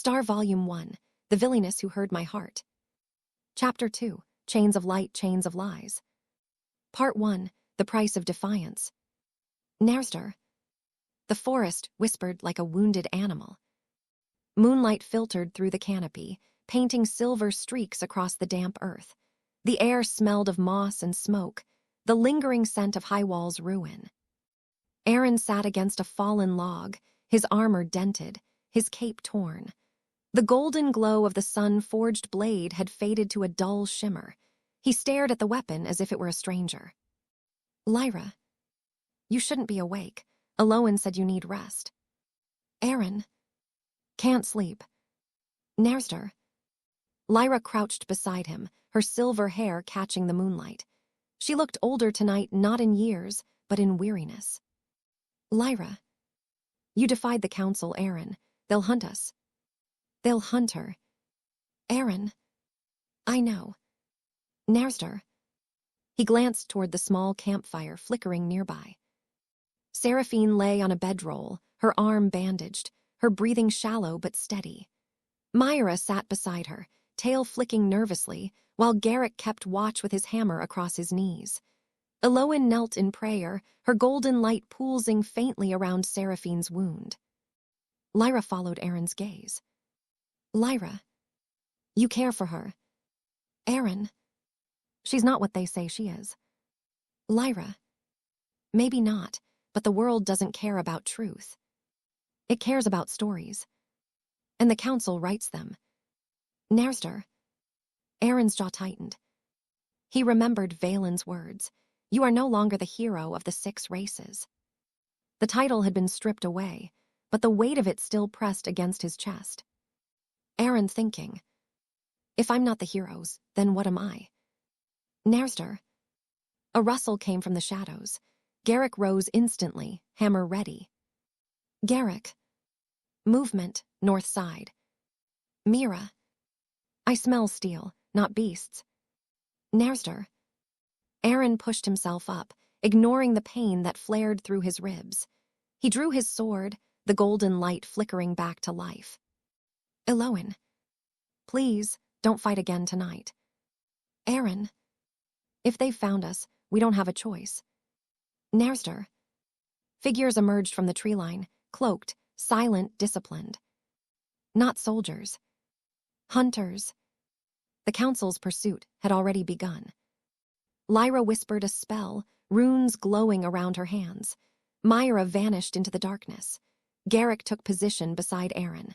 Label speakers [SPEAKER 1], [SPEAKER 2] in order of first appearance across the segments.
[SPEAKER 1] Star Volume 1, The Villainess Who Heard My Heart. Chapter 2, Chains of Light, Chains of Lies. Part 1, The Price of Defiance. Narration. The forest whispered like a wounded animal. Moonlight filtered through the canopy, painting silver streaks across the damp earth. The air smelled of moss and smoke, the lingering scent of Highwall's ruin. Aaron sat against a fallen log, his armor dented, his cape torn. The golden glow of the sun-forged blade had faded to a dull shimmer. He stared at the weapon as if it were a stranger. Lyra, you shouldn't be awake. Eloin said you need rest. Aaron, can't sleep. Narration. Lyra crouched beside him, her silver hair catching the moonlight. She looked older tonight, not in years, but in weariness. Lyra, you defied the council, Aaron. They'll hunt us. They'll hunt her. Aaron, I know. Narration. He glanced toward the small campfire flickering nearby. Seraphine lay on a bedroll, her arm bandaged, her breathing shallow but steady. Myra sat beside her, tail flicking nervously, while Garrick kept watch with his hammer across his knees. Eloin knelt in prayer, her golden light pulsing faintly around Seraphine's wound. Lyra followed Aaron's gaze. Lyra, you care for her. Aaron, she's not what they say she is. Lyra, maybe not, but the world doesn't care about truth. It cares about stories. And the council writes them. Narration. Aaron's jaw tightened. He remembered Valen's words. You are no longer the hero of the 6 races. The title had been stripped away, but the weight of it still pressed against his chest. Aaron thinking, if I'm not the heroes, then what am I? Narration. A rustle came from the shadows. Garrick rose instantly, hammer ready. Garrick. Movement, north side. Mira. I smell steel, not beasts. Narration. Aaron pushed himself up, ignoring the pain that flared through his ribs. He drew his sword, the golden light flickering back to life. Eloin. Please, don't fight again tonight. Aaron. If they've found us, we don't have a choice. Narration. Figures emerged from the tree line, cloaked, silent, disciplined. Not soldiers. Hunters. The council's pursuit had already begun. Lyra whispered a spell, runes glowing around her hands. Myra vanished into the darkness. Garrick took position beside Aaron.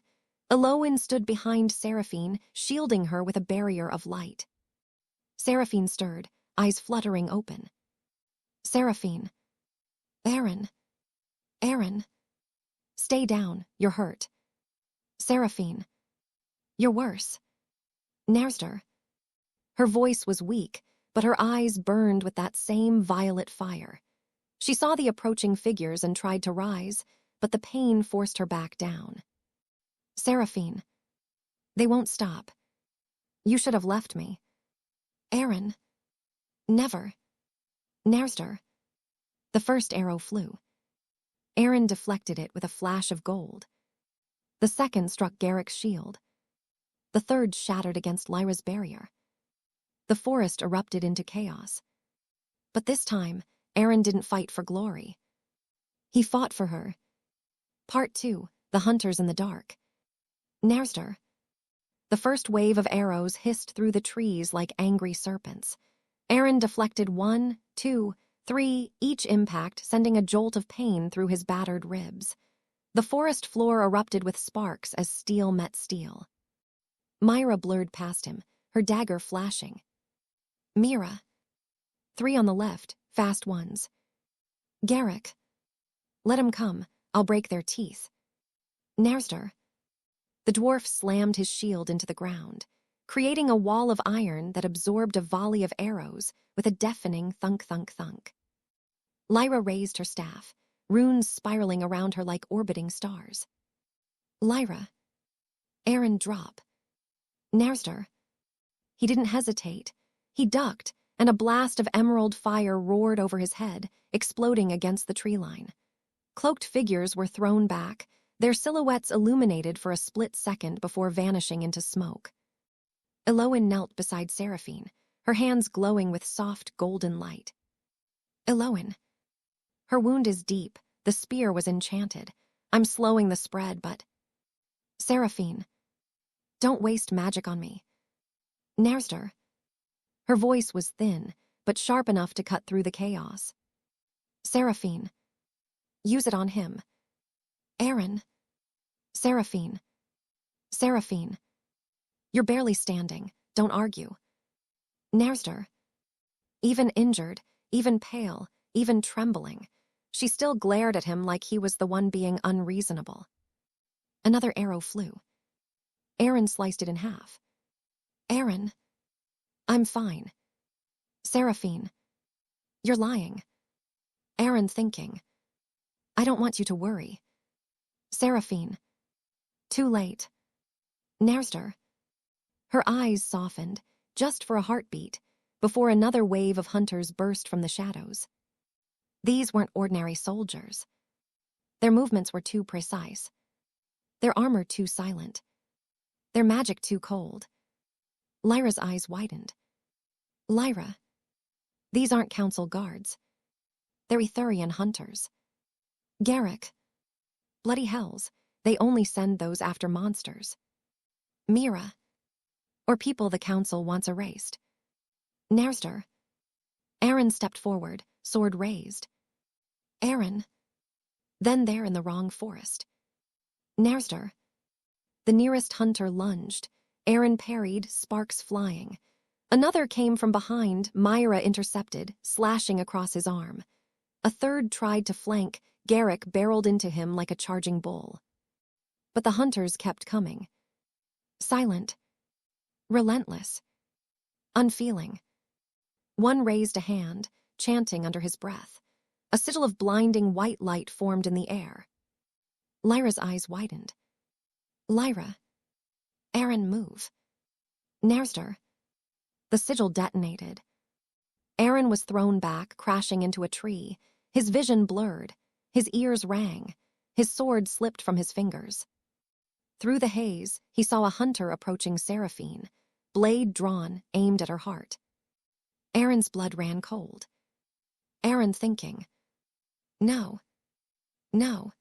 [SPEAKER 1] Eloin stood behind Seraphine, shielding her with a barrier of light. Seraphine stirred, eyes fluttering open. Seraphine. Aaron. Aaron. Stay down, you're hurt. Seraphine. You're worse. Narration. Her voice was weak, but her eyes burned with that same violet fire. She saw the approaching figures and tried to rise, but the pain forced her back down. Seraphine. They won't stop. You should have left me. Aaron. Never. Narration. The first arrow flew. Aaron deflected it with a flash of gold. The second struck Garrick's shield. The third shattered against Lyra's barrier. The forest erupted into chaos. But this time, Aaron didn't fight for glory. He fought for her. Part 2, The Hunters in the Dark. Narration. The first wave of arrows hissed through the trees like angry serpents. Aaron deflected 1, 2, 3, each impact sending a jolt of pain through his battered ribs. The forest floor erupted with sparks as steel met steel. Myra blurred past him, her dagger flashing. Mira. 3 on the left, fast ones. Garrick. Let 'em come, I'll break their teeth. Narration. The dwarf slammed his shield into the ground, creating a wall of iron that absorbed a volley of arrows with a deafening thunk, thunk, thunk. Lyra raised her staff, runes spiraling around her like orbiting stars. Lyra. Aaron drop. Narration. He didn't hesitate. He ducked, and a blast of emerald fire roared over his head, exploding against the tree line. Cloaked figures were thrown back, their silhouettes illuminated for a split second before vanishing into smoke. Elowen knelt beside Seraphine, her hands glowing with soft golden light. Elowen. Her wound is deep, the spear was enchanted. I'm slowing the spread, but... Seraphine. Don't waste magic on me. Nerster. Her voice was thin, but sharp enough to cut through the chaos. Seraphine. Use it on him. Aaron. Seraphine. Seraphine. You're barely standing. Don't argue. Nerster. Even injured, even pale, even trembling, she still glared at him like he was the one being unreasonable. Another arrow flew. Aaron sliced it in half. Aaron. I'm fine. Seraphine. You're lying. Aaron thinking. I don't want you to worry. Seraphine. Too late. Nerster. Her eyes softened, just for a heartbeat, before another wave of hunters burst from the shadows. These weren't ordinary soldiers. Their movements were too precise. Their armor too silent. Their magic too cold. Lyra's eyes widened. Lyra. These aren't council guards. They're Etherian hunters. Garrick. Bloody hells, they only send those after monsters. Mira. Or people the council wants erased. Nerster. Aaron stepped forward, sword raised. Aaron. Then they're in the wrong forest. Nerster. The nearest hunter lunged. Aaron parried, sparks flying. Another came from behind, Myra intercepted, slashing across his arm. A third tried to flank, Garrick barreled into him like a charging bull. But the hunters kept coming. Silent. Relentless. Unfeeling. One raised a hand, chanting under his breath. A sigil of blinding white light formed in the air. Lyra's eyes widened. Lyra. Aaron, move. Nerster. The sigil detonated. Aaron was thrown back, crashing into a tree. His vision blurred. His ears rang. His sword slipped from his fingers. Through the haze, he saw a hunter approaching Seraphine, blade drawn, aimed at her heart. Aaron's blood ran cold. Aaron thinking, no, no,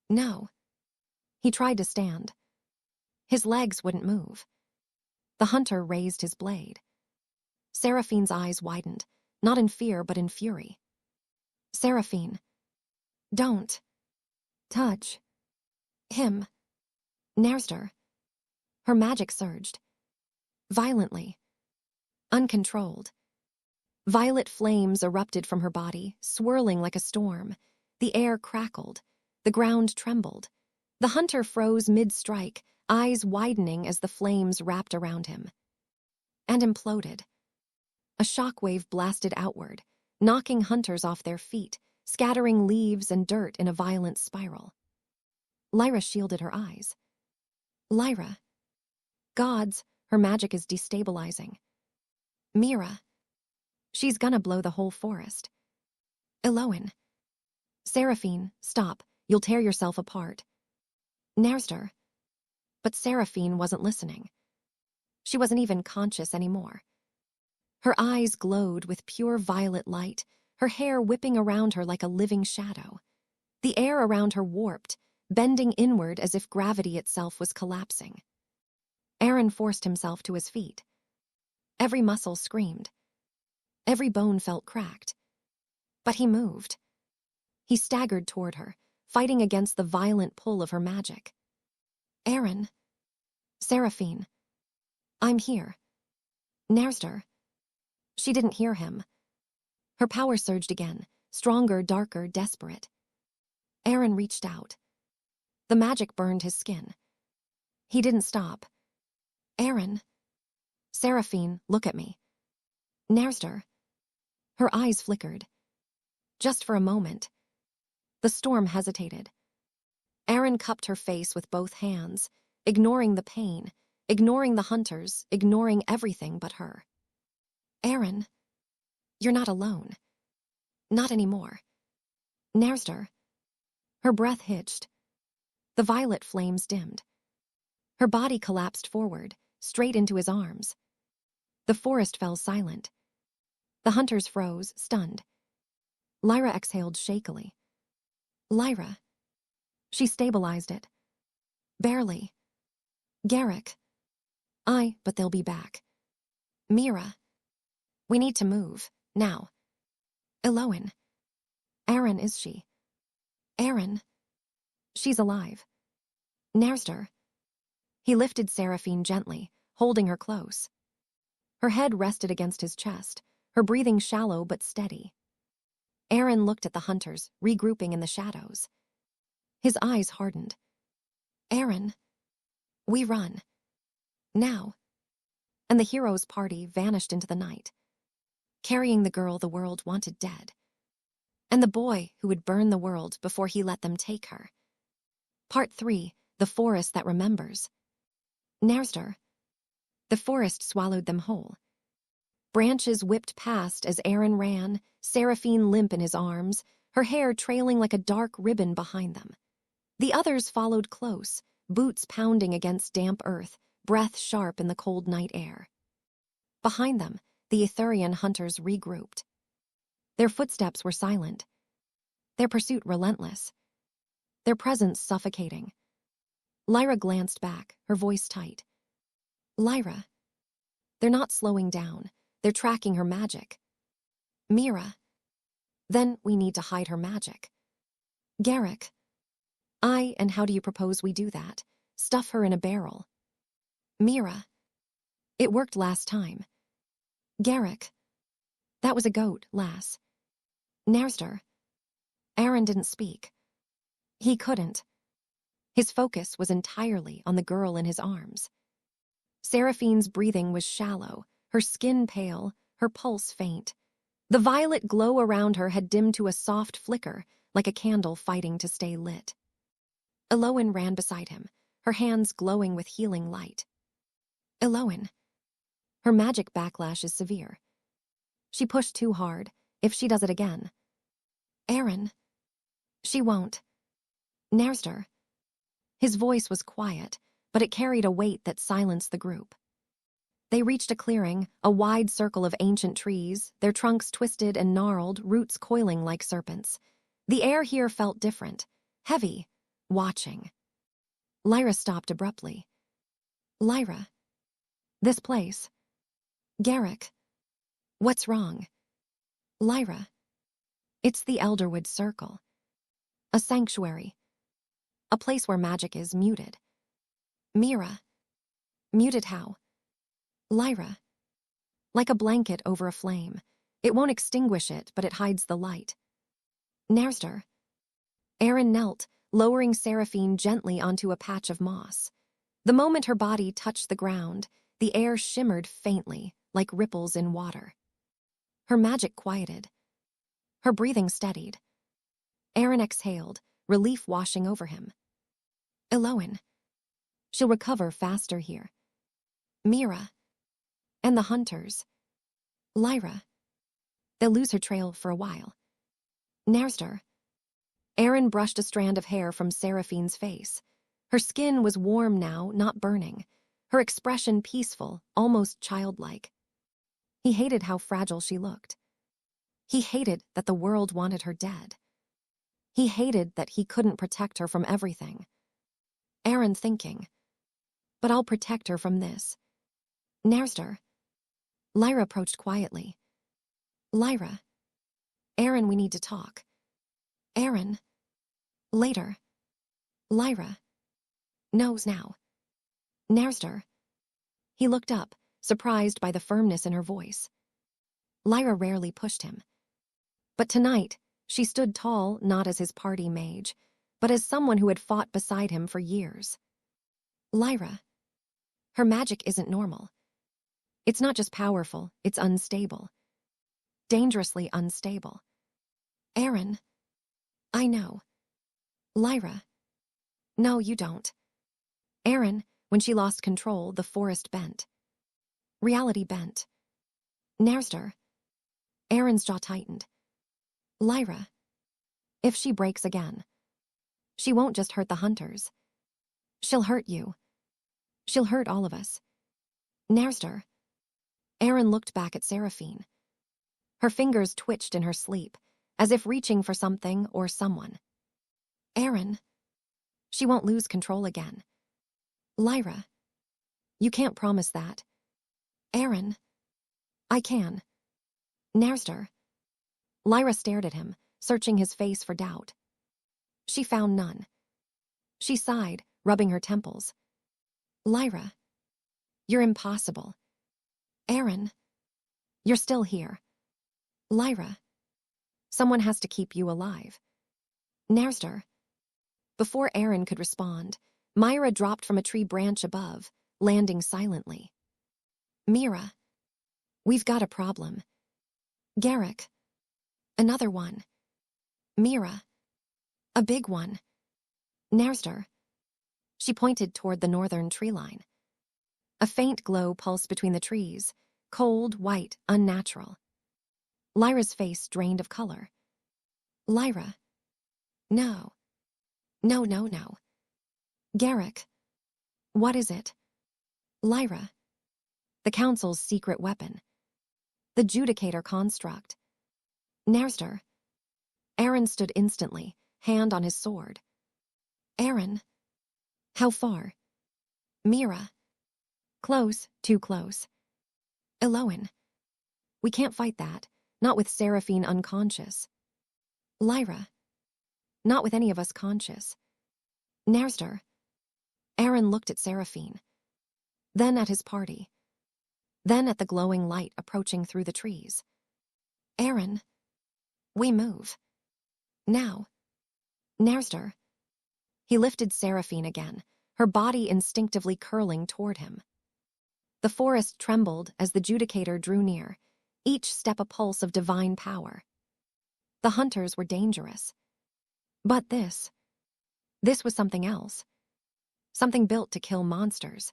[SPEAKER 1] no. He tried to stand. His legs wouldn't move. The hunter raised his blade. Seraphine's eyes widened, not in fear but in fury. Seraphine. Don't. Touch. Him. Nerster. Her magic surged. Violently. Uncontrolled. Violet flames erupted from her body, swirling like a storm. The air crackled. The ground trembled. The hunter froze mid-strike, eyes widening as the flames wrapped around him. And imploded. A shockwave blasted outward, knocking hunters off their feet, scattering leaves and dirt in a violent spiral. Lyra shielded her eyes. Lyra. Gods, her magic is destabilizing. Mira. She's gonna blow the whole forest. Elowen. Seraphine, stop. You'll tear yourself apart. Nerster. But Seraphine wasn't listening. She wasn't even conscious anymore. Her eyes glowed with pure violet light, her hair whipping around her like a living shadow. The air around her warped, bending inward as if gravity itself was collapsing. Aaron forced himself to his feet. Every muscle screamed. Every bone felt cracked. But he moved. He staggered toward her, fighting against the violent pull of her magic. Aaron. Seraphine. I'm here. Nerster. She didn't hear him. Her power surged again, stronger, darker, desperate. Aaron reached out. The magic burned his skin. He didn't stop. Aaron. Seraphine, look at me. Nerster. Her eyes flickered. Just for a moment. The storm hesitated. Aaron cupped her face with both hands, ignoring the pain, ignoring the hunters, ignoring everything but her. Aaron, you're not alone. Not anymore. Nerster. Her breath hitched. The violet flames dimmed. Her body collapsed forward, straight into his arms. The forest fell silent. The hunters froze, stunned. Lyra exhaled shakily. Lyra. She stabilized it. Barely. Garrick. But they'll be back. Mira. We need to move, now. Eloin. Aaron, is she? Aaron. She's alive. Narster. He lifted Seraphine gently, holding her close. Her head rested against his chest, her breathing shallow but steady. Aaron looked at the hunters, regrouping in the shadows. His eyes hardened. Aaron. We run. Now. And the hero's party vanished into the night, carrying the girl the world wanted dead. And the boy who would burn the world before he let them take her. Part 3, The Forest That Remembers. Narster. The forest swallowed them whole. Branches whipped past as Aaron ran, Seraphine limp in his arms, her hair trailing like a dark ribbon behind them. The others followed close, boots pounding against damp earth, breath sharp in the cold night air. Behind them, the Ithurian hunters regrouped. Their footsteps were silent, their pursuit relentless, their presence suffocating. Lyra glanced back, her voice tight. Lyra. They're not slowing down. They're tracking her magic. Mira. Then we need to hide her magic. Garrick. And how do you propose we do that? Stuff her in a barrel. Mira. It worked last time. Garrick. That was a goat, lass. Narster. Aaron didn't speak. He couldn't. His focus was entirely on the girl in his arms. Seraphine's breathing was shallow, her skin pale, her pulse faint. The violet glow around her had dimmed to a soft flicker, like a candle fighting to stay lit. Eloin ran beside him, her hands glowing with healing light. Eloin. Her magic backlash is severe. She pushed too hard, if she does it again. Aaron. She won't. Narster. His voice was quiet, but it carried a weight that silenced the group. They reached a clearing, a wide circle of ancient trees, their trunks twisted and gnarled, roots coiling like serpents. The air here felt different, heavy, watching. Lyra stopped abruptly. Lyra. This place. Garrick. What's wrong? Lyra. It's the Elderwood Circle. A sanctuary. A place where magic is muted. Mira. Muted how? Lyra. Like a blanket over a flame. It won't extinguish it, but it hides the light. Narster. Aaron knelt, lowering Seraphine gently onto a patch of moss. The moment her body touched the ground, the air shimmered faintly, like ripples in water. Her magic quieted. Her breathing steadied. Aaron exhaled, relief washing over him. Eloin. She'll recover faster here. Mira. And the hunters. Lyra. They'll lose her trail for a while. Narster. Aaron brushed a strand of hair from Seraphine's face. Her skin was warm now, not burning. Her expression peaceful, almost childlike. He hated how fragile she looked. He hated that the world wanted her dead. He hated that he couldn't protect her from everything. Aaron thinking. But I'll protect her from this. Narster. Lyra approached quietly. Lyra. Aaron, we need to talk. Aaron. Later. Lyra. Knows now. Narster. He looked up, surprised by the firmness in her voice. Lyra rarely pushed him. But tonight, she stood tall not as his party mage, but as someone who had fought beside him for years. Lyra. Her magic isn't normal. It's not just powerful, it's unstable. Dangerously unstable. Aaron. I know. Lyra. No, you don't. Aaron, when she lost control, the forest bent. Reality bent. Narster. Aaron's jaw tightened. Lyra. If she breaks again. She won't just hurt the hunters. She'll hurt you. She'll hurt all of us. Narster. Aaron looked back at Seraphine. Her fingers twitched in her sleep, as if reaching for something or someone. Aaron. She won't lose control again. Lyra. You can't promise that. Aaron. I can. Narster. Lyra stared at him, searching his face for doubt. She found none. She sighed, rubbing her temples. Lyra. You're impossible. Aaron. You're still here. Lyra. Someone has to keep you alive. Narster. Before Aaron could respond, Myra dropped from a tree branch above, landing silently. Mira. We've got a problem. Garrick. Another one. Mira. A big one. Narster. She pointed toward the northern tree line. A faint glow pulsed between the trees, cold, white, unnatural. Lyra's face drained of color. Lyra. No. No, no, no. Garrick. What is it? Lyra. The Council's secret weapon. The Judicator construct. Narster. Aaron stood instantly, hand on his sword. Aaron. How far? Mira. Close, too close. Eloin. We can't fight that, not with Seraphine unconscious. Lyra. Not with any of us conscious. Narster. Aaron looked at Seraphine. Then at his party. Then at the glowing light approaching through the trees. Aaron. We move. Now. Narster. He lifted Seraphine again, her body instinctively curling toward him. The forest trembled as the Judicator drew near, each step a pulse of divine power. The hunters were dangerous. But this was something else. Something built to kill monsters.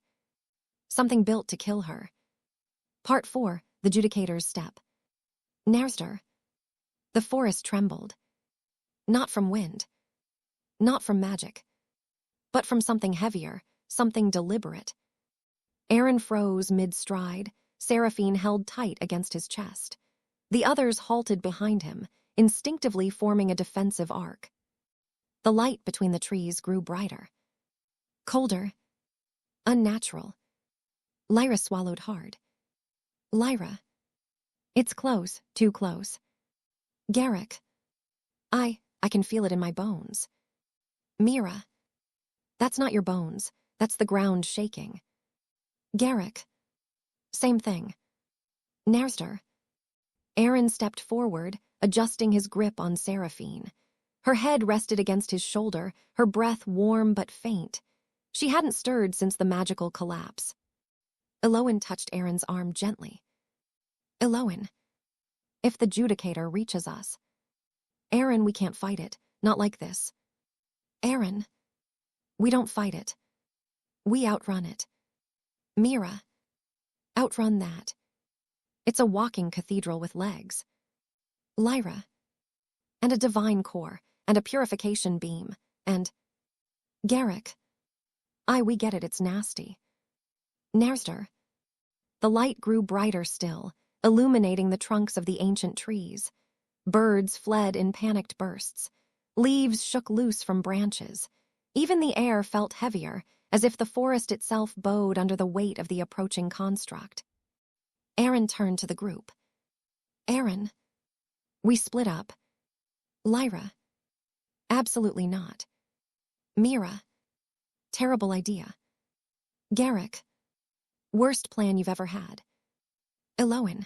[SPEAKER 1] Something built to kill her. Part 4, the Judicator's Step. Narster. The forest trembled. Not from wind. Not from magic. But from something heavier, something deliberate. Aaron froze mid-stride, Seraphine held tight against his chest. The others halted behind him, instinctively forming a defensive arc. The light between the trees grew brighter. Colder. Unnatural. Lyra swallowed hard. Lyra. It's close, too close. Garrick. I can feel it in my bones. Mira. That's not your bones, that's the ground shaking. Garrick. Same thing. Narster. Aaron stepped forward, adjusting his grip on Seraphine. Her head rested against his shoulder, her breath warm but faint. She hadn't stirred since the magical collapse. Eloin touched Aaron's arm gently. Eloin. If the Judicator reaches us. Aaron, we can't fight it, not like this. Aaron. We don't fight it. We outrun it. Mira. Outrun that. It's a walking cathedral with legs. Lyra. And a divine core, and a purification beam, and... Garrick. We get it, it's nasty. Narster. The light grew brighter still, illuminating the trunks of the ancient trees. Birds fled in panicked bursts. Leaves shook loose from branches. Even the air felt heavier, as if the forest itself bowed under the weight of the approaching construct. Aaron turned to the group. Aaron. We split up. Lyra. Absolutely not. Mira. Terrible idea. Garrick. Worst plan you've ever had. Eloin.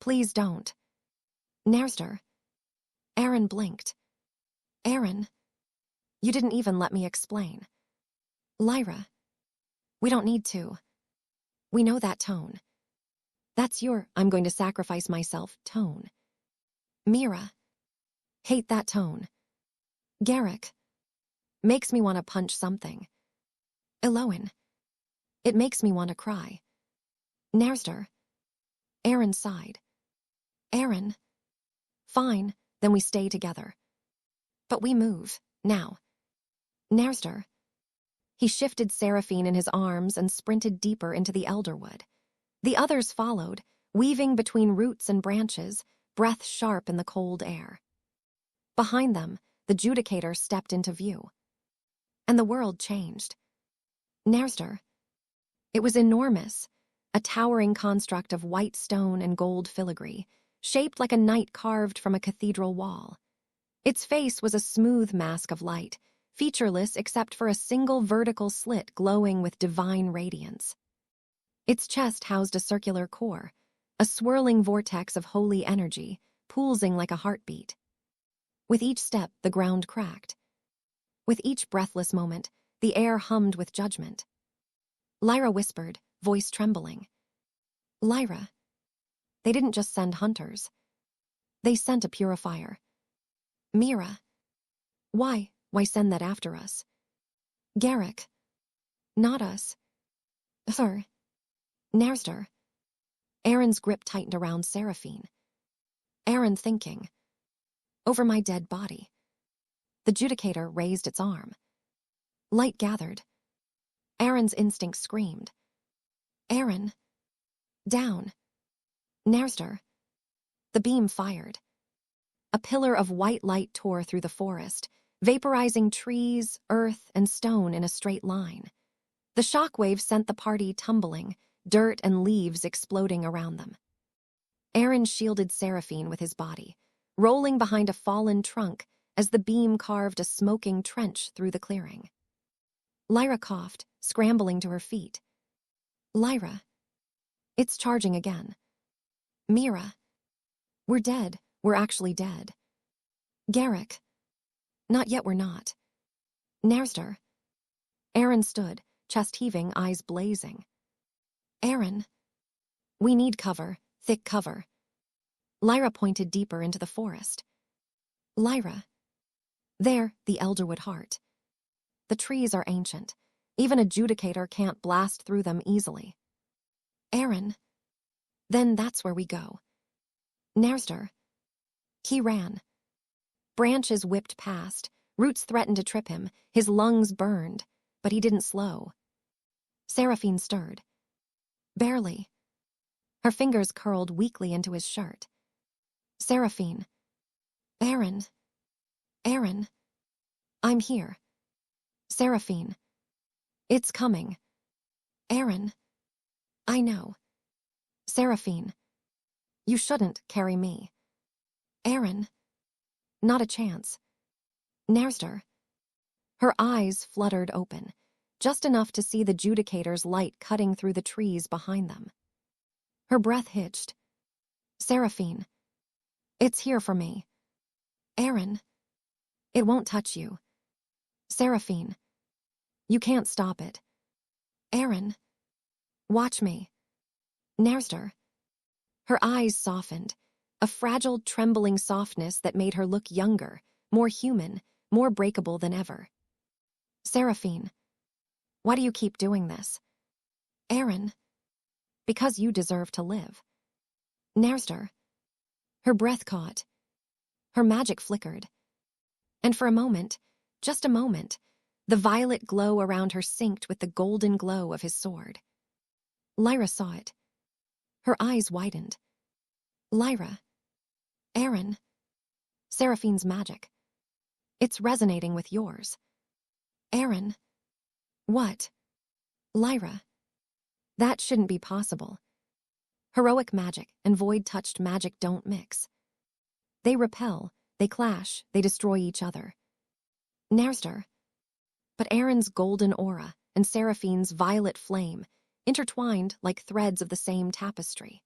[SPEAKER 1] Please don't. Narster. Aaron blinked. Aaron. You didn't even let me explain. Lyra. We don't need to. We know that tone. That's your I'm going to sacrifice myself tone. Mira. Hate that tone. Garrick. Makes me want to punch something. Eloin. It makes me want to cry. Narster. Aaron sighed. Aaron. Fine, then we stay together. But we move, now. Narster. He shifted Seraphine in his arms and sprinted deeper into the elderwood. The others followed, weaving between roots and branches, breath sharp in the cold air. Behind them, the Judicator stepped into view. And the world changed. Nerster. It was enormous, a towering construct of white stone and gold filigree, shaped like a knight carved from a cathedral wall. Its face was a smooth mask of light, featureless except for a single vertical slit glowing with divine radiance. Its chest housed a circular core, a swirling vortex of holy energy, pulsing like a heartbeat. With each step, the ground cracked. With each breathless moment, the air hummed with judgment. Lyra whispered, voice trembling. Lyra. They didn't just send hunters. They sent a purifier. Mira. Why send that after us? Garrick. Not us. Sir. Nerster. Aaron's grip tightened around Seraphine. Aaron thinking. Over my dead body. The Judicator raised its arm. Light gathered. Aaron's instinct screamed. Aaron. Down. Nerster. The beam fired. A pillar of white light tore through the forest, vaporizing trees, earth, and stone in a straight line. The shockwave sent the party tumbling, dirt and leaves exploding around them. Aaron shielded Seraphine with his body, rolling behind a fallen trunk as the beam carved a smoking trench through the clearing. Lyra coughed, scrambling to her feet. Lyra. It's charging again. Mira. We're dead. We're actually dead. Garrick. Not yet, we're not. Nerster. Aaron stood, chest heaving, eyes blazing. Aaron. We need cover, thick cover. Lyra pointed deeper into the forest. Lyra. There, the Elderwood heart. The trees are ancient. Even a Judicator can't blast through them easily. Aaron. Then that's where we go. Nerster. He ran. Branches whipped past, roots threatened to trip him, his lungs burned, but he didn't slow. Seraphine stirred. Barely. Her fingers curled weakly into his shirt. Seraphine. Aaron. Aaron. I'm here. Seraphine. It's coming. Aaron. I know. Seraphine. You shouldn't carry me. Aaron. Not a chance. Nerster. Her eyes fluttered open, just enough to see the Judicator's light cutting through the trees behind them. Her breath hitched. Seraphine. It's here for me. Aaron. It won't touch you. Seraphine. You can't stop it. Aaron. Watch me. Nerster. Her eyes softened, a fragile, trembling softness that made her look younger, more human, more breakable than ever. Seraphine. Why do you keep doing this? Aaron. Because you deserve to live. Nerster. Her breath caught. Her magic flickered. And for a moment, just a moment, the violet glow around her synced with the golden glow of his sword. Lyra saw it. Her eyes widened. Lyra. Aaron. Seraphine's magic. It's resonating with yours. Aaron. What? Lyra. That shouldn't be possible. Heroic magic and void-touched magic don't mix. They repel, they clash, they destroy each other. Nerster. But Aaron's golden aura and Seraphine's violet flame intertwined like threads of the same tapestry.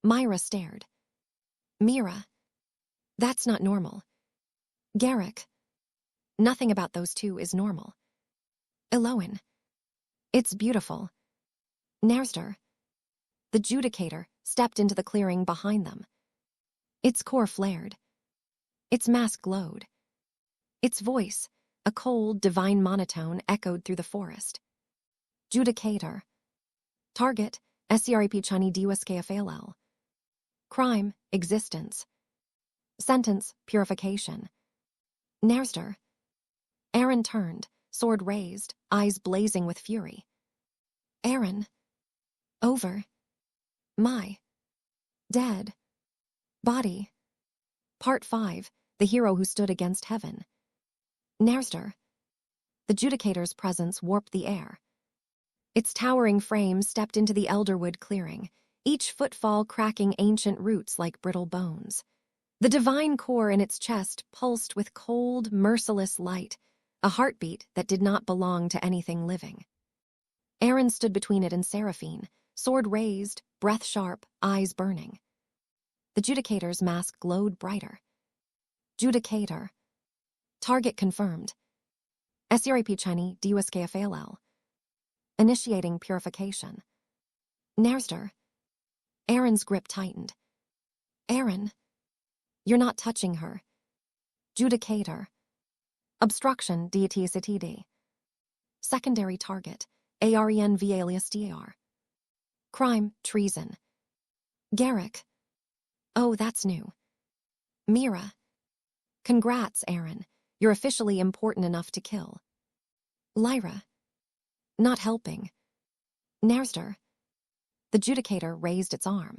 [SPEAKER 1] Myra stared. Mira. That's not normal. Garrick. Nothing about those two is normal. Eloin. It's beautiful. Nerster. The Judicator stepped into the clearing behind them. Its core flared. Its mask glowed. Its voice, a cold, divine monotone, echoed through the forest. Judicator. Target, SCRP Chani Diwas KFALL. Crime, existence. Sentence, purification. Nerster. Aaron turned, sword raised, eyes blazing with fury. Aaron. Over. My. Dead. Body. Part 5. The hero who stood against heaven. Narster. The Judicator's presence warped the air. Its towering frame stepped into the elderwood clearing, each footfall cracking ancient roots like brittle bones. The divine core in its chest pulsed with cold, merciless light, a heartbeat that did not belong to anything living. Aaron stood between it and Seraphine, sword raised, breath sharp, eyes burning. The Judicator's mask glowed brighter. Judicator. Target confirmed. SRAP Chani DUSKFALL. Initiating purification. Narster. Aaron's grip tightened. Aaron. You're not touching her. Judicator. Obstruction DTSTD. Secondary target. ARENV alias DAR. Crime, treason. Garrick. Oh, that's new. Mira. Congrats, Aaron. You're officially important enough to kill. Lyra. Not helping. Narster. The Judicator raised its arm.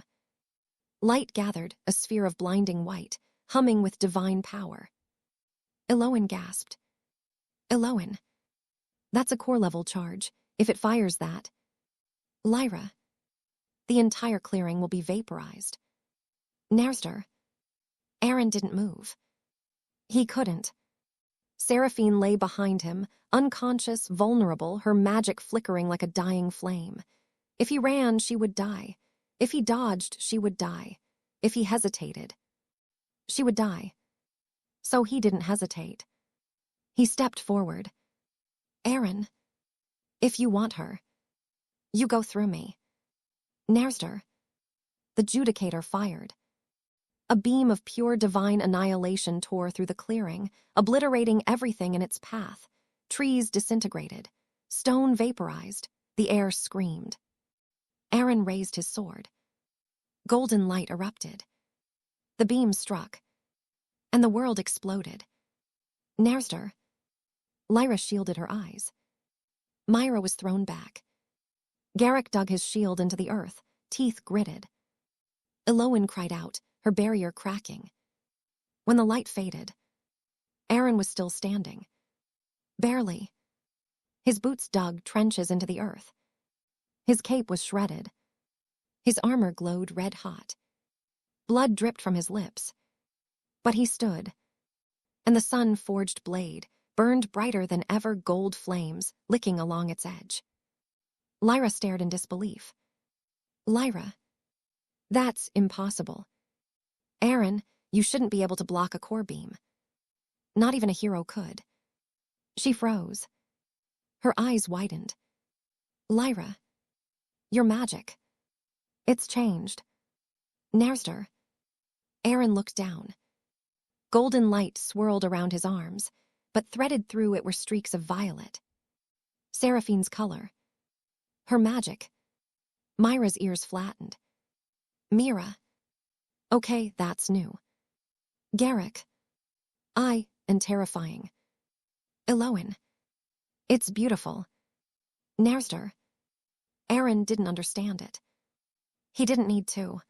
[SPEAKER 1] Light gathered, a sphere of blinding white, humming with divine power. Eloin gasped. Eloin. That's a core-level charge. If it fires that. Lyra. The entire clearing will be vaporized. Narster. Aaron didn't move. He couldn't. Seraphine lay behind him, unconscious, vulnerable, her magic flickering like a dying flame. If he ran, she would die. If he dodged, she would die. If he hesitated, she would die. So he didn't hesitate. He stepped forward. Aaron. If you want her, you go through me. Narster. The Judicator fired. A beam of pure divine annihilation tore through the clearing, obliterating everything in its path. Trees disintegrated. Stone vaporized. The air screamed. Aaron raised his sword. Golden light erupted. The beam struck, and the world exploded. Narster. Lyra shielded her eyes. Myra was thrown back. Garrick dug his shield into the earth, teeth gritted. Eloin cried out, her barrier cracking. When the light faded, Aaron was still standing. Barely. His boots dug trenches into the earth. His cape was shredded. His armor glowed red-hot. Blood dripped from his lips. But he stood, and the sun-forged blade burned brighter than ever gold flames, licking along its edge. Lyra stared in disbelief. Lyra. That's impossible. Aaron, you shouldn't be able to block a core beam. Not even a hero could. She froze. Her eyes widened. Lyra. Your magic. It's changed. Narster. Aaron looked down. Golden light swirled around his arms, but threaded through it were streaks of violet. Seraphine's color. Her magic. Myra's ears flattened. Mira. Okay, that's new. Garrick. And terrifying. Eloin. It's beautiful. Narster. Aaron didn't understand it. He didn't need to.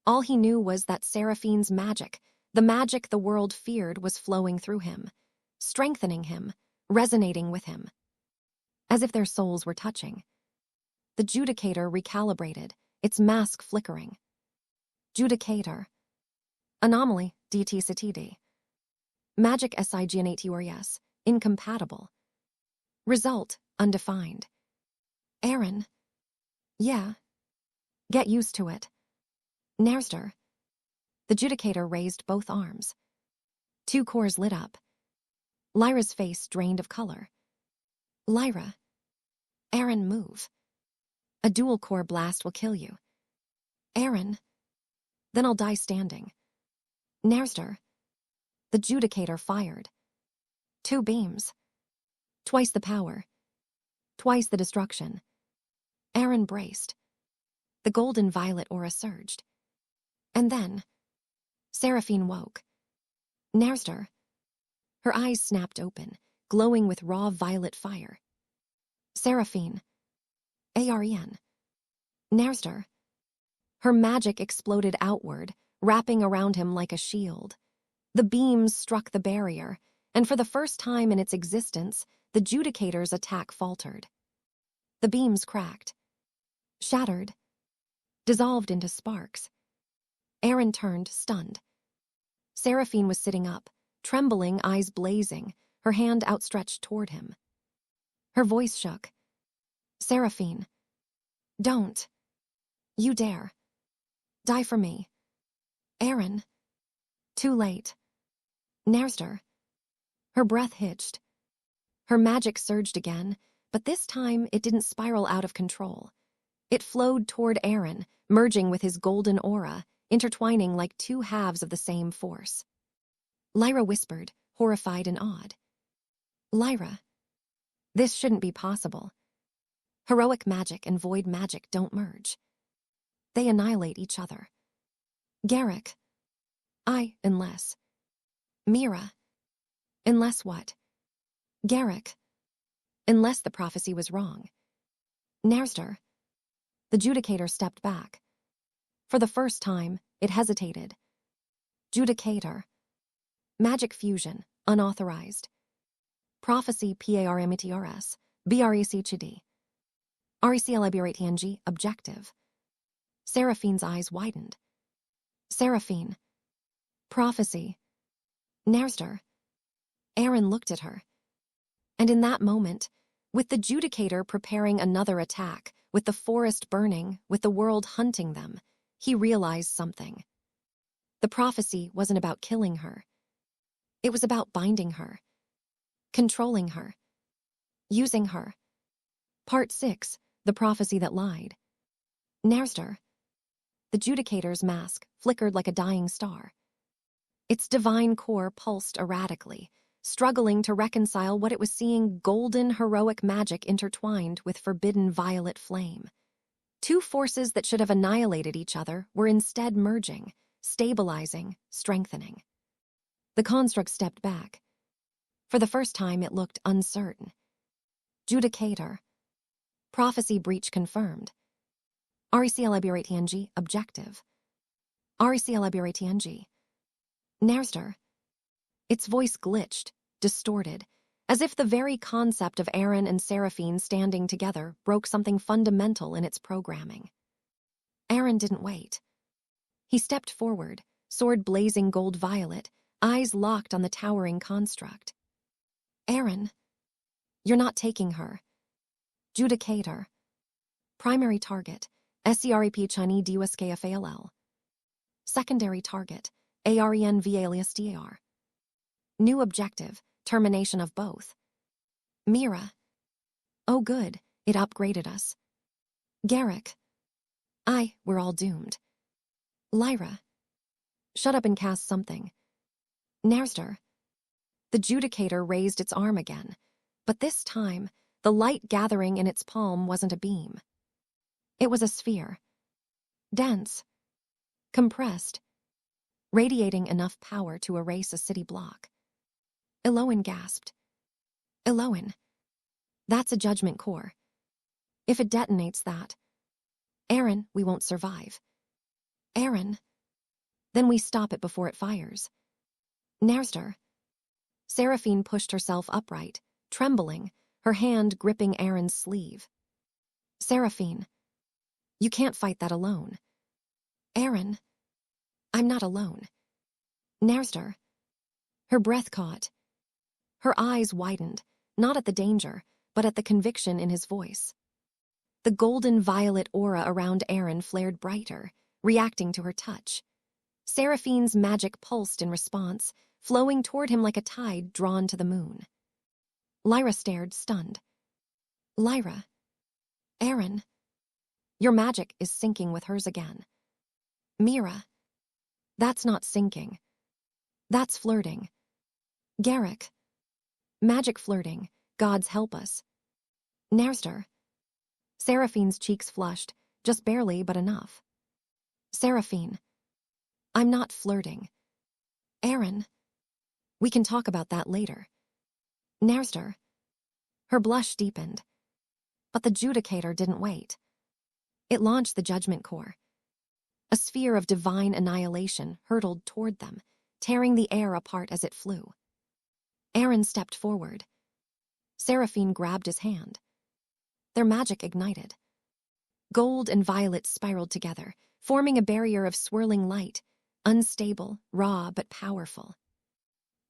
[SPEAKER 1] All he knew was that Seraphine's magic, the magic the world feared, was flowing through him, strengthening him, resonating with him. As if their souls were touching. The Judicator recalibrated, its mask flickering. Judicator. Anomaly, DTCTD. Magic SIGNATURES, incompatible. Result, undefined. Aaron. Yeah. Get used to it. Narster. The Judicator raised both arms. Two cores lit up. Lyra's face drained of color. Lyra. Aaron, move. A dual-core blast will kill you. Aaron. Then I'll die standing. Narster. The Judicator fired. 2 beams. Twice the power. Twice the destruction. Aaron braced. The golden violet aura surged. And then, Seraphine woke. Narster. Her eyes snapped open, glowing with raw violet fire. Seraphine. Aren. Narstar. Her magic exploded outward, wrapping around him like a shield. The beams struck the barrier, and for the first time in its existence, the Judicator's attack faltered. The beams cracked, shattered, dissolved into sparks. Aren turned, stunned. Seraphine was sitting up, trembling, eyes blazing, her hand outstretched toward him. Her voice shook. Seraphine. Don't. You dare. Die for me. Aren. Too late. Narstar. Her breath hitched. Her magic surged again, but this time it didn't spiral out of control. It flowed toward Aren, merging with his golden aura, intertwining like two halves of the same force. Lyra whispered, horrified and awed. Lyra. This shouldn't be possible. Heroic magic and void magic don't merge. They annihilate each other. Garrick. Unless. Mira. Unless what? Garrick. Unless the prophecy was wrong. Narstar. The Judicator stepped back. For the first time, it hesitated. Judicator. Magic fusion, unauthorized. Prophecy PARMETRS, BRECHD. RECLIBRATNG, objective. Seraphine's eyes widened. Seraphine. Prophecy. Narstar. Aren looked at her. And in that moment, with the Judicator preparing another attack, with the forest burning, with the world hunting them, he realized something. The prophecy wasn't about killing her. It was about binding her, controlling her, using her. Part 6, the prophecy that lied. Narstar. The Judicator's mask flickered like a dying star. Its divine core pulsed erratically, struggling to reconcile what it was seeing: golden heroic magic intertwined with forbidden violet flame. Two forces that should have annihilated each other were instead merging, stabilizing, strengthening. The construct stepped back. For the first time, it looked uncertain. Judicator. Prophecy breach confirmed. RECLIBRATNG, objective. RECLIBRATNG. Narstar. Its voice glitched, distorted, as if the very concept of Aren and Seraphine standing together broke something fundamental in its programming. Aren didn't wait. He stepped forward, sword blazing gold violet, eyes locked on the towering construct. Aren. You're not taking her. Judicator. Primary target, SEREP Chani DUSKFALL. Secondary target, ARENV alias DAR. New objective, termination of both. Mira. Oh good, it upgraded us. Garrick. We're all doomed. Lyra. Shut up and cast something. Narstar. The Judicator raised its arm again, but this time, the light gathering in its palm wasn't a beam. It was a sphere. Dense. Compressed. Radiating enough power to erase a city block. Eloin gasped. Eloin. That's a judgment core. If it detonates that. Aren, we won't survive. Aren. Then we stop it before it fires. Narstar. Seraphine pushed herself upright, trembling, her hand gripping Aren's sleeve. Seraphine. You can't fight that alone. Aren. I'm not alone. Narstar. Her breath caught. Her eyes widened, not at the danger, but at the conviction in his voice. The golden violet aura around Aren flared brighter, reacting to her touch. Seraphine's magic pulsed in response, flowing toward him like a tide drawn to the moon. Lyra stared, stunned. Lyra. Aren. Your magic is syncing with hers again. Mira. That's not syncing. That's flirting. Garrick. Magic flirting, gods help us. Narstar. Seraphine's cheeks flushed, just barely but enough. Seraphine. I'm not flirting. Aren. We can talk about that later. Nerster. Her blush deepened. But the Judicator didn't wait. It launched the Judgment Core. A sphere of divine annihilation hurtled toward them, tearing the air apart as it flew. Aaron stepped forward. Seraphine grabbed his hand. Their magic ignited. Gold and violet spiraled together, forming a barrier of swirling light, unstable, raw, but powerful.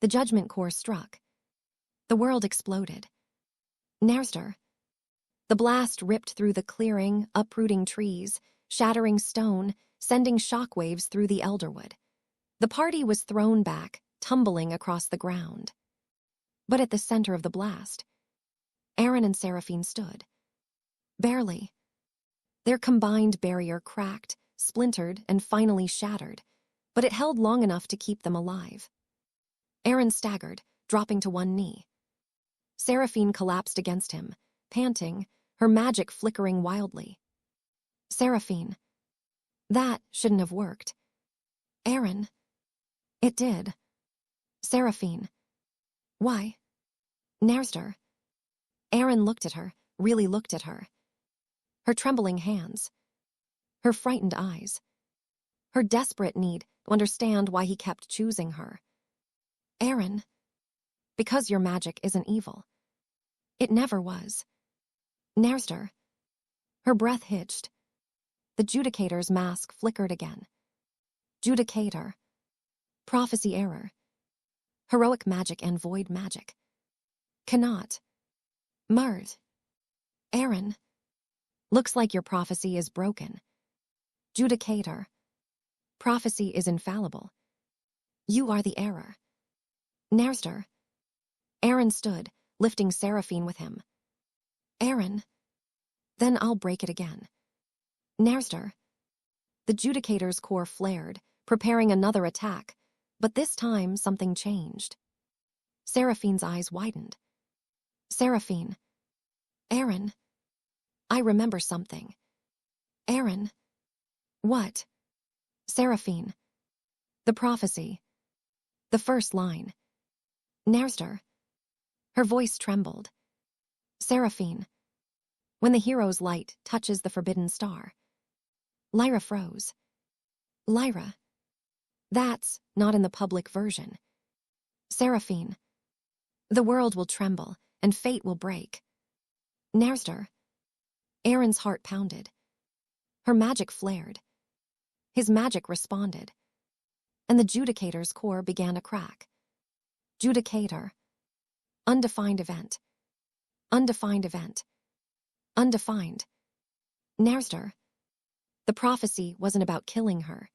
[SPEAKER 1] The Judgment Core struck. The world exploded. Nerster. The blast ripped through the clearing, uprooting trees, shattering stone, sending shockwaves through the elderwood. The party was thrown back, tumbling across the ground. But at the center of the blast, Aaron and Seraphine stood. Barely. Their combined barrier cracked, splintered, and finally shattered, but it held long enough to keep them alive. Aaron staggered, dropping to one knee. Seraphine collapsed against him, panting, her magic flickering wildly. Seraphine. That shouldn't have worked. Aaron. It did. Seraphine. Why? Nerster. Aaron looked at her, really looked at her. Her trembling hands. Her frightened eyes. Her desperate need to understand why he kept choosing her. Aaron. Because your magic isn't evil. It never was. Nerster. Her breath hitched. The Judicator's mask flickered again. Judicator. Prophecy error. Heroic magic and void magic. Cannot. Murt. Aaron. Looks like your prophecy is broken. Judicator. Prophecy is infallible. You are the error. Nerster. Aaron stood, lifting Seraphine with him. Aaron. Then I'll break it again. Nerster. The Judicator's core flared, preparing another attack, but this time something changed. Seraphine's eyes widened. Seraphine. Aaron. I remember something. Aaron. What? Seraphine. The prophecy. The first line. Nerster. Her voice trembled. Seraphine. When the hero's light touches the forbidden star. Lyra froze. Lyra. That's not in the public version. Seraphine. The world will tremble, and fate will break. Nerster. Aaron's heart pounded. Her magic flared. His magic responded. And the Judicator's core began to crack. Judicator. Undefined event. Undefined event. Undefined. Nerster. The prophecy wasn't about killing her.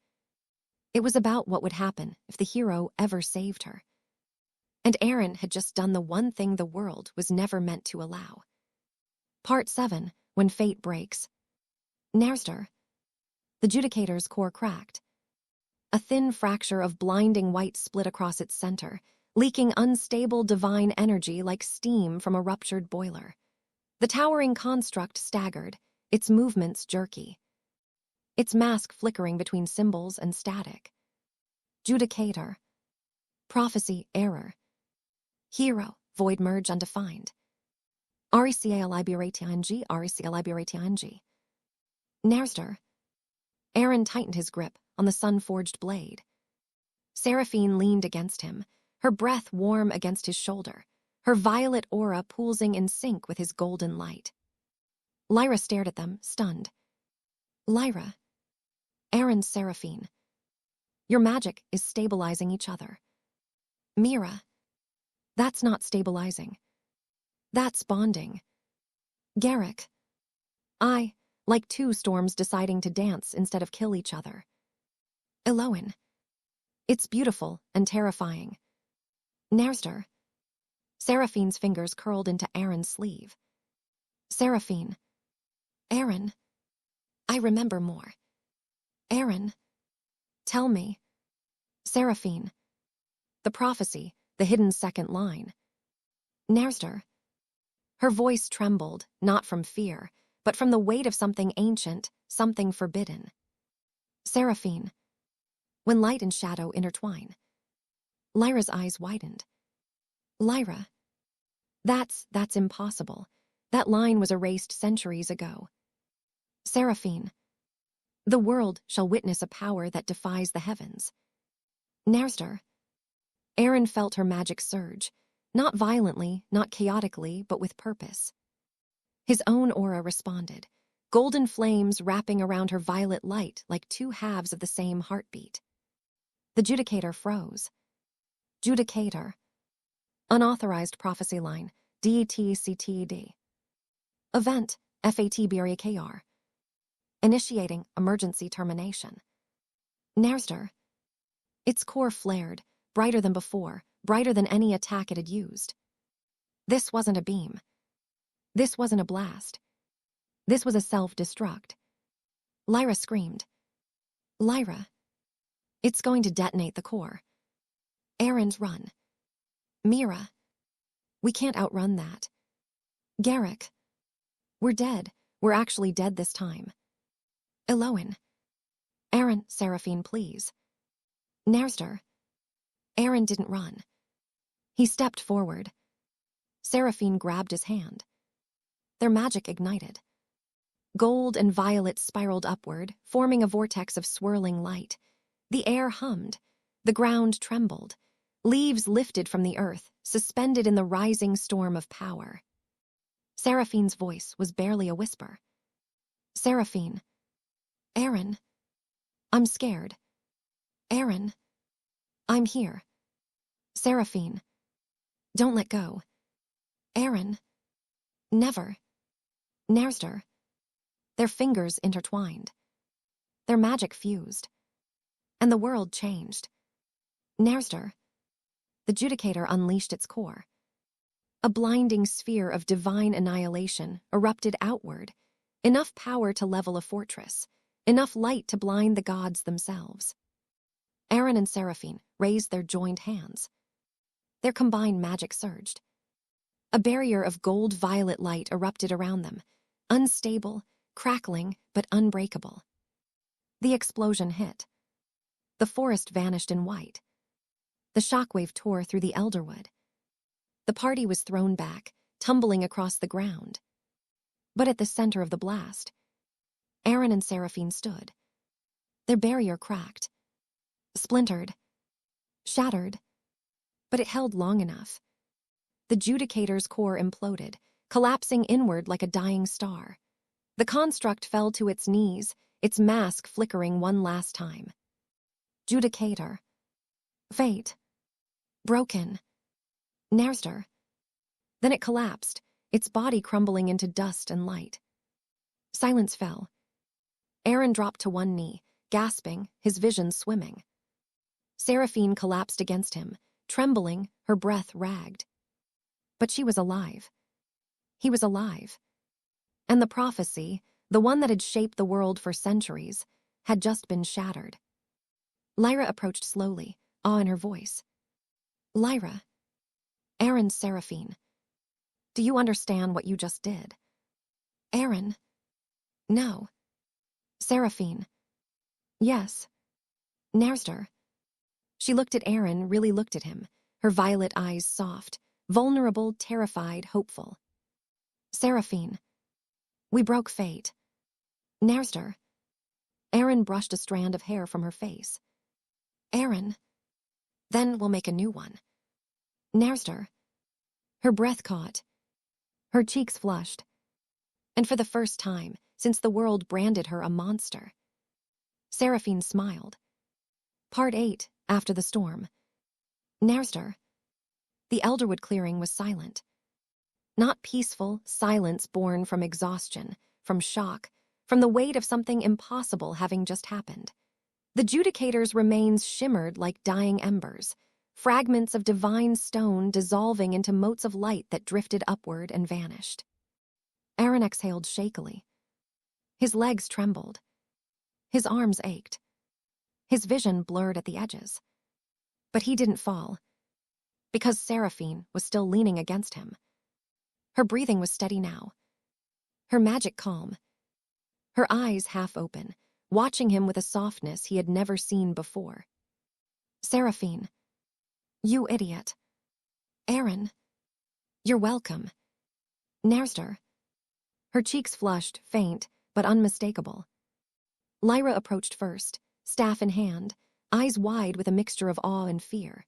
[SPEAKER 1] It was about what would happen if the hero ever saved her. And Aaron had just done the one thing the world was never meant to allow. Part 7, When Fate Breaks. Nerster. The Judicator's core cracked. A thin fracture of blinding white split across its center, leaking unstable divine energy like steam from a ruptured boiler. The towering construct staggered, its movements jerky. Its mask flickering between symbols and static. Judicator. Prophecy error. Hero, void merge undefined. RECALIBRATING, RECALIBRATING. Nerster. Aaron tightened his grip on the sun-forged blade. Seraphine leaned against him, her breath warm against his shoulder, her violet aura pulsing in sync with his golden light. Lyra stared at them, stunned. Lyra. Aaron's Seraphine. Your magic is stabilizing each other. Mira. That's not stabilizing. That's bonding. Garrick. I, like two storms deciding to dance instead of kill each other. Eloin. It's beautiful and terrifying. Nerster. Seraphine's fingers curled into Aaron's sleeve. Seraphine. Aaron. I remember more. Aaron. Tell me. Seraphine. The prophecy, the hidden second line. Nerster. Her voice trembled, not from fear, but from the weight of something ancient, something forbidden. Seraphine. When light and shadow intertwine. Lyra's eyes widened. Lyra. That's impossible. That line was erased centuries ago. Seraphine. The world shall witness a power that defies the heavens. Narster. Aaron felt her magic surge, not violently, not chaotically, but with purpose. His own aura responded, golden flames wrapping around her violet light like two halves of the same heartbeat. The Judicator froze. Judicator. Unauthorized prophecy line, DTCTD. Event, FATBREKR. Initiating emergency termination. Narster. Its core flared, brighter than before, brighter than any attack it had used. This wasn't a beam. This wasn't a blast. This was a self-destruct. Lyra screamed. Lyra. It's going to detonate the core. Aaron's run. Mira. We can't outrun that. Garrick. We're dead. We're actually dead this time. Eloin. Aaron, Seraphine, please. Narster. Aaron didn't run. He stepped forward. Seraphine grabbed his hand. Their magic ignited. Gold and violet spiraled upward, forming a vortex of swirling light. The air hummed. The ground trembled. Leaves lifted from the earth, suspended in the rising storm of power. Seraphine's voice was barely a whisper. Seraphine. Aaron. I'm scared. Aaron. I'm here. Seraphine. Don't let go. Aaron. Never. Narster. Their fingers intertwined. Their magic fused. And the world changed. Narster. The Judicator unleashed its core. A blinding sphere of divine annihilation erupted outward, enough power to level a fortress, enough light to blind the gods themselves. Aaron and Seraphine raised their joined hands. Their combined magic surged. A barrier of gold-violet light erupted around them, unstable, crackling, but unbreakable. The explosion hit. The forest vanished in white. The shockwave tore through the elderwood. The party was thrown back, tumbling across the ground. But at the center of the blast, Aaron and Seraphine stood. Their barrier cracked, splintered, shattered, but it held long enough. The Judicator's core imploded, collapsing inward like a dying star. The construct fell to its knees, its mask flickering one last time. Judicator. Fate. Broken. Narster. Then it collapsed, its body crumbling into dust and light. Silence fell. Aaron dropped to one knee, gasping, his vision swimming. Seraphine collapsed against him, trembling, her breath ragged. But she was alive. He was alive. And the prophecy, the one that had shaped the world for centuries, had just been shattered. Lyra approached slowly, awe in her voice. Lyra. Aaron's Seraphine. Do you understand what you just did? Aaron. No. Seraphine. Yes. Narster. She looked at Aaron, really looked at him, her violet eyes soft, vulnerable, terrified, hopeful. Seraphine. We broke fate. Narster. Aaron brushed a strand of hair from her face. Aaron. Then we'll make a new one. Narster. Her breath caught. Her cheeks flushed. And for the first time, since the world branded her a monster. Seraphine smiled. Part 8, After the Storm. Narster. The Elderwood clearing was silent. Not peaceful, silence born from exhaustion, from shock, from the weight of something impossible having just happened. The Judicator's remains shimmered like dying embers, fragments of divine stone dissolving into motes of light that drifted upward and vanished. Aaron exhaled shakily. His legs trembled. His arms ached. His vision blurred at the edges. But he didn't fall, because Seraphine was still leaning against him. Her breathing was steady now, her magic calm, her eyes half open, watching him with a softness he had never seen before. Seraphine. You idiot. Aaron. You're welcome. Narster. Her cheeks flushed, faint, but unmistakable. Lyra approached first, staff in hand, eyes wide with a mixture of awe and fear.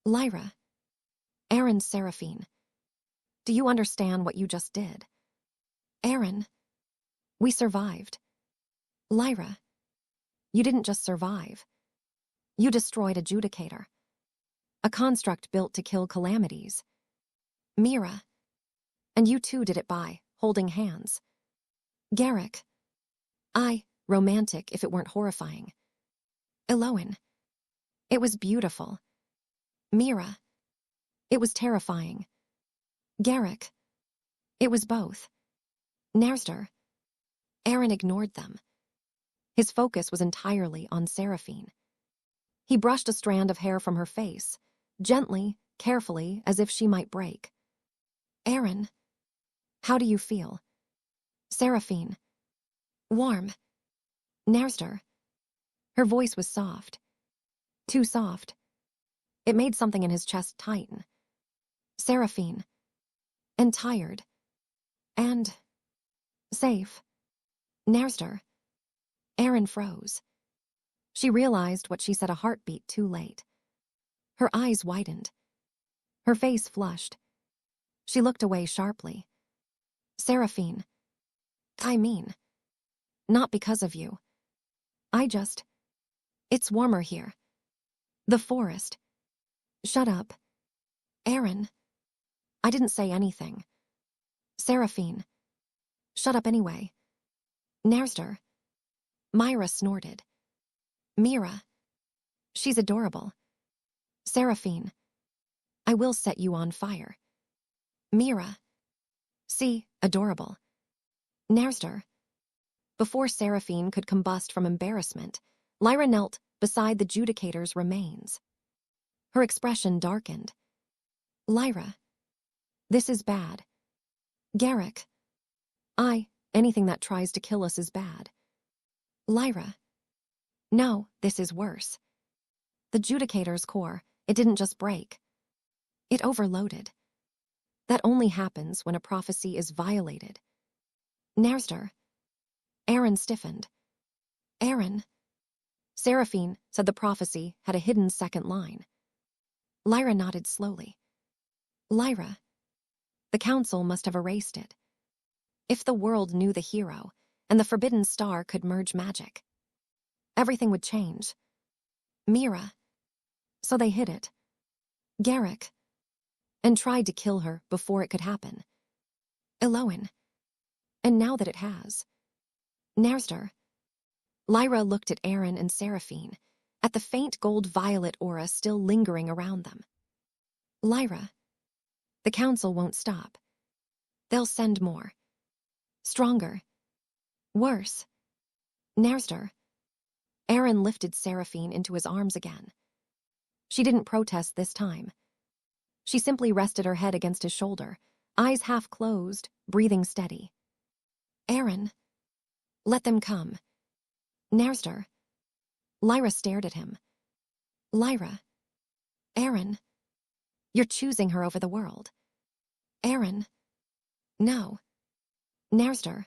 [SPEAKER 1] Lyra. Aaron's Seraphine. Do you understand what you just did? Aaron. We survived. Lyra. You didn't just survive. You destroyed Adjudicator. A construct built to kill calamities. Mira. And you too did it by holding hands. Garrick. Romantic if it weren't horrifying. Eloin. It was beautiful. Mira. It was terrifying. Garrick. It was both. Narster. Aaron ignored them. His focus was entirely on Seraphine. He brushed a strand of hair from her face, gently, carefully, as if she might break. Aaron. How do you feel? Seraphine. Warm. Narster. Her voice was soft. Too soft. It made something in his chest tighten. Seraphine. And tired. And safe. Narster. Aaron froze. She realized what she said a heartbeat too late. Her eyes widened. Her face flushed. She looked away sharply. Seraphine. I mean, not because of you. It's warmer here. The forest. Shut up. Aaron. I didn't say anything. Seraphine. Shut up anyway. Narster. Myra snorted. Mira. She's adorable. Seraphine. I will set you on fire. Mira. See, adorable. Narster. Before Seraphine could combust from embarrassment, Lyra knelt beside the Judicator's remains. Her expression darkened. Lyra. This is bad. Garrick. Anything that tries to kill us is bad. Lyra. No, this is worse. The Judicator's core, it didn't just break. It overloaded. That only happens when a prophecy is violated. Narster. Aaron stiffened. Aaron. Seraphine said the prophecy had a hidden second line. Lyra nodded slowly. Lyra. The council must have erased it. If the world knew the hero, and the forbidden star could merge magic, everything would change. Mira. So they hid it. Garrick. And tried to kill her before it could happen. Eloin. And now that it has. Narster. Lyra looked at Aaron and Seraphine, at the faint gold-violet aura still lingering around them. Lyra. The council won't stop. They'll send more. Stronger. Worse. Narster. Aaron lifted Seraphine into his arms again. She didn't protest this time. She simply rested her head against his shoulder, eyes half closed, breathing steady. Aaron. Let them come. Narster. Lyra stared at him. Lyra. Aaron. You're choosing her over the world. Aaron. No. Narster.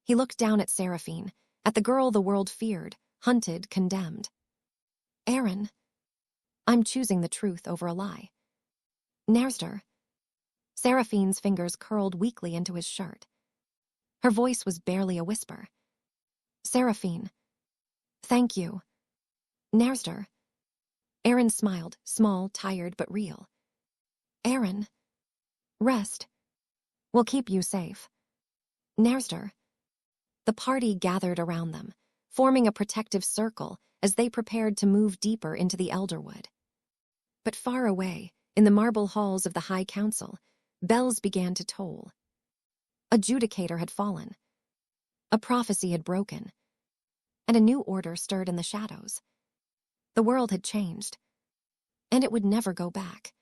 [SPEAKER 1] He looked down at Seraphine, at the girl the world feared, hunted, condemned. Aaron. I'm choosing the truth over a lie. Narster. Seraphine's fingers curled weakly into his shirt. Her voice was barely a whisper. Seraphine. Thank you. Narster. Aaron smiled, small, tired, but real. Aaron. Rest. We'll keep you safe. Narster. The party gathered around them, forming a protective circle as they prepared to move deeper into the Elderwood. But far away, in the marble halls of the High Council, bells began to toll. Adjudicator had fallen. A prophecy had broken. And a new order stirred in the shadows. The world had changed. And it would never go back.